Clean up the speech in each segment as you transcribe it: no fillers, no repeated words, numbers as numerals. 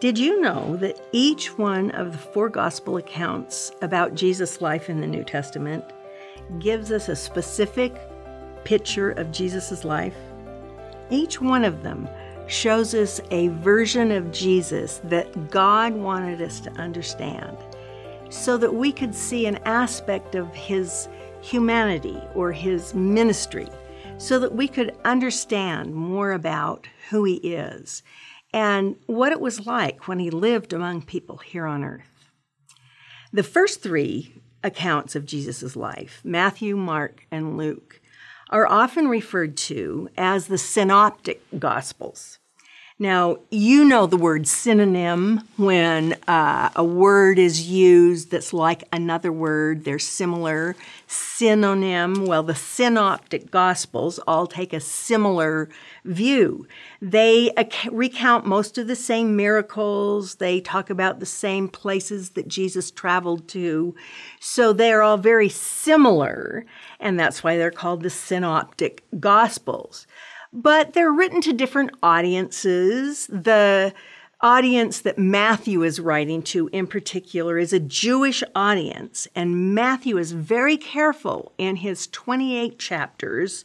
Did you know that each one of the 4 gospel accounts about Jesus' life in the New Testament gives us a specific picture of Jesus' life? Each one of them shows us a version of Jesus that God wanted us to understand so that we could see an aspect of his humanity or his ministry, so that we could understand more about who he is and what it was like when he lived among people here on earth. The first 3 accounts of Jesus' life, Matthew, Mark, and Luke, are often referred to as the synoptic gospels. Now, you know the word synonym when a word is used that's like another word, they're similar. Synonym, well, the synoptic gospels all take a similar view. They recount most of the same miracles. They talk about the same places that Jesus traveled to. So they're all very similar, and that's why they're called the synoptic gospels. But they're written to different audiences. The audience that Matthew is writing to in particular is a Jewish audience, and Matthew is very careful in his 28 chapters.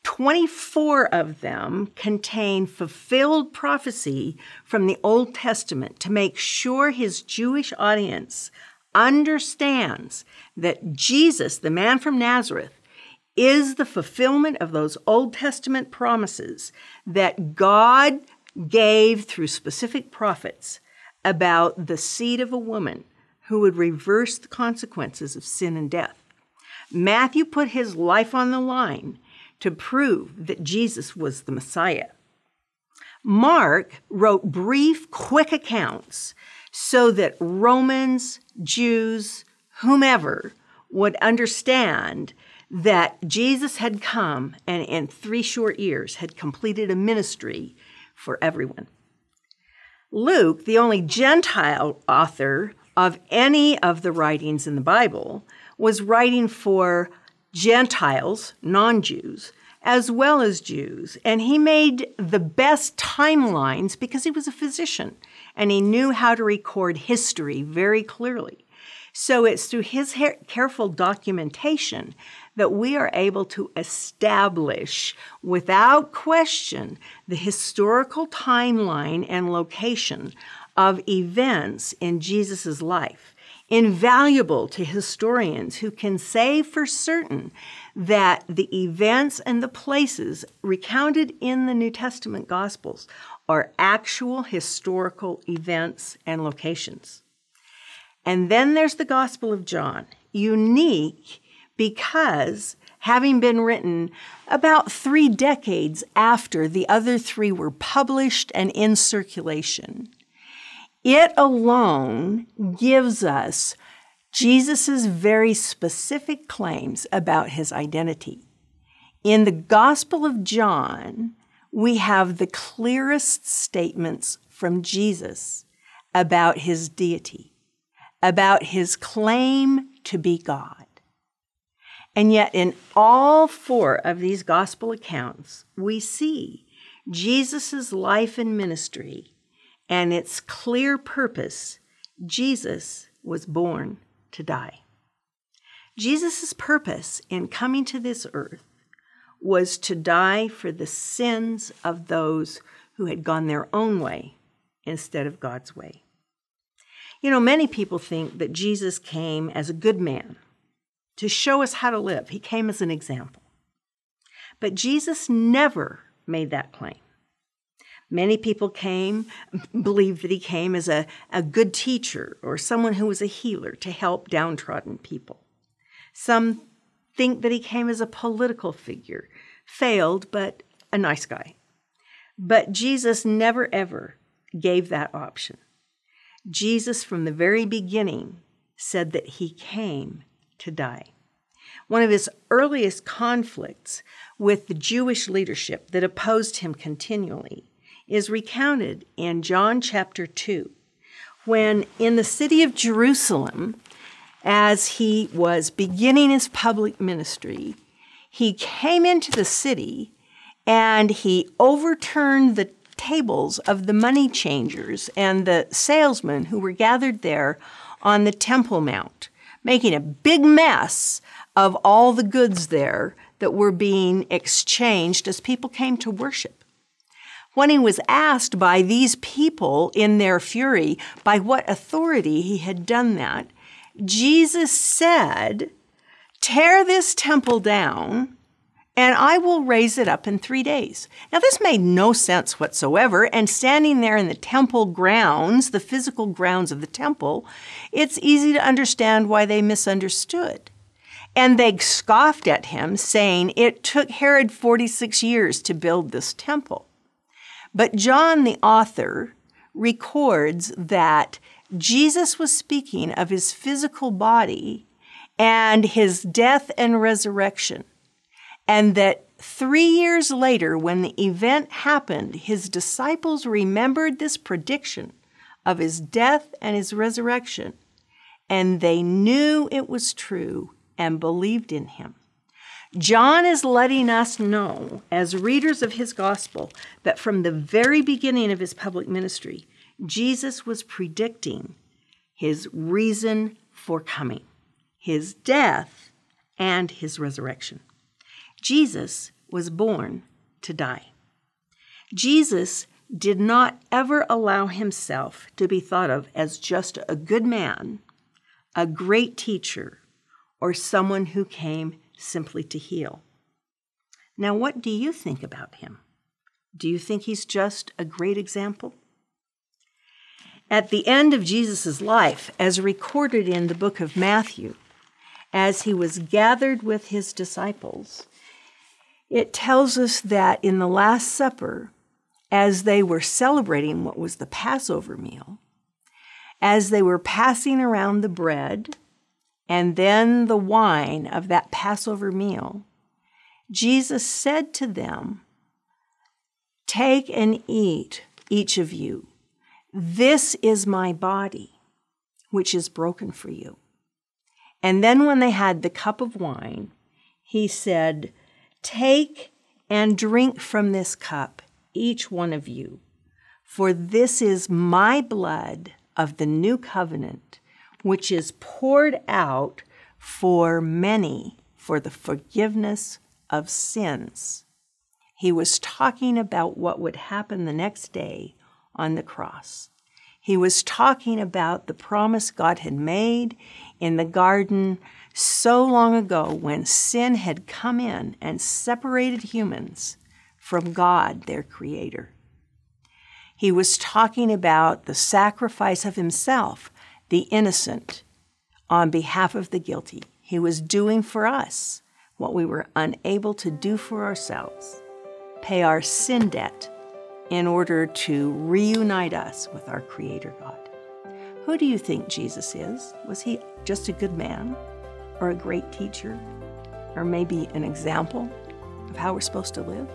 24 of them contain fulfilled prophecy from the Old Testament to make sure his Jewish audience understands that Jesus, the man from Nazareth, is the fulfillment of those Old Testament promises that God gave through specific prophets about the seed of a woman who would reverse the consequences of sin and death. Matthew put his life on the line to prove that Jesus was the Messiah. Mark wrote brief, quick accounts so that Romans, Jews, whomever would understand that Jesus had come and in 3 short years had completed a ministry for everyone. Luke, the only Gentile author of any of the writings in the Bible, was writing for Gentiles, non-Jews, as well as Jews. And he made the best timelines because he was a physician and he knew how to record history very clearly. So it's through his careful documentation that we are able to establish without question the historical timeline and location of events in Jesus' life, invaluable to historians who can say for certain that the events and the places recounted in the New Testament Gospels are actual historical events and locations. And then there's the Gospel of John, unique because having been written about 3 decades after the other 3 were published and in circulation, it alone gives us Jesus' very specific claims about his identity. In the Gospel of John, we have the clearest statements from Jesus about his deity, about his claim to be God. And yet in all 4 of these gospel accounts, we see Jesus' life and ministry and its clear purpose. Jesus was born to die. Jesus' purpose in coming to this earth was to die for the sins of those who had gone their own way instead of God's way. You know, many people think that Jesus came as a good man to show us how to live. He came as an example. But Jesus never made that claim. Many people believe that he came as a good teacher or someone who was a healer to help downtrodden people. Some think that he came as a political figure, failed, but a nice guy. But Jesus never, ever gave that option. Jesus, from the very beginning, said that he came to die. One of his earliest conflicts with the Jewish leadership that opposed him continually is recounted in John chapter 2, when in the city of Jerusalem, as he was beginning his public ministry, he came into the city and he overturned the tables of the money changers and the salesmen who were gathered there on the Temple Mount, making a big mess of all the goods there that were being exchanged as people came to worship. When he was asked by these people in their fury by what authority he had done that, Jesus said, "Tear this temple down, and I will raise it up in 3 days." Now, this made no sense whatsoever, and standing there in the temple grounds, the physical grounds of the temple, it's easy to understand why they misunderstood. And they scoffed at him, saying, "It took Herod 46 years to build this temple." But John, the author, records that Jesus was speaking of his physical body and his death and resurrection, and that 3 years later, when the event happened, his disciples remembered this prediction of his death and his resurrection, and they knew it was true and believed in him. John is letting us know, as readers of his gospel, that from the very beginning of his public ministry, Jesus was predicting his reason for coming, his death and his resurrection. Jesus was born to die. Jesus did not ever allow himself to be thought of as just a good man, a great teacher, or someone who came simply to heal. Now, what do you think about him? Do you think he's just a great example? At the end of Jesus' life, as recorded in the book of Matthew, as he was gathered with his disciples, it tells us that in the Last Supper, as they were celebrating what was the Passover meal, as they were passing around the bread and then the wine of that Passover meal, Jesus said to them, "Take and eat, each of you. This is my body, which is broken for you." And then when they had the cup of wine, he said, "Take and drink from this cup, each one of you, for this is my blood of the new covenant, which is poured out for many for the forgiveness of sins." He was talking about what would happen the next day on the cross. He was talking about the promise God had made in the garden so long ago when sin had come in and separated humans from God, their creator. He was talking about the sacrifice of himself, the innocent, on behalf of the guilty. He was doing for us what we were unable to do for ourselves, pay our sin debt in order to reunite us with our Creator God. Who do you think Jesus is? Was he just a good man, or a great teacher, or maybe an example of how we're supposed to live?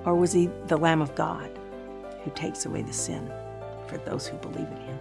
Or was he the Lamb of God who takes away the sin for those who believe in him?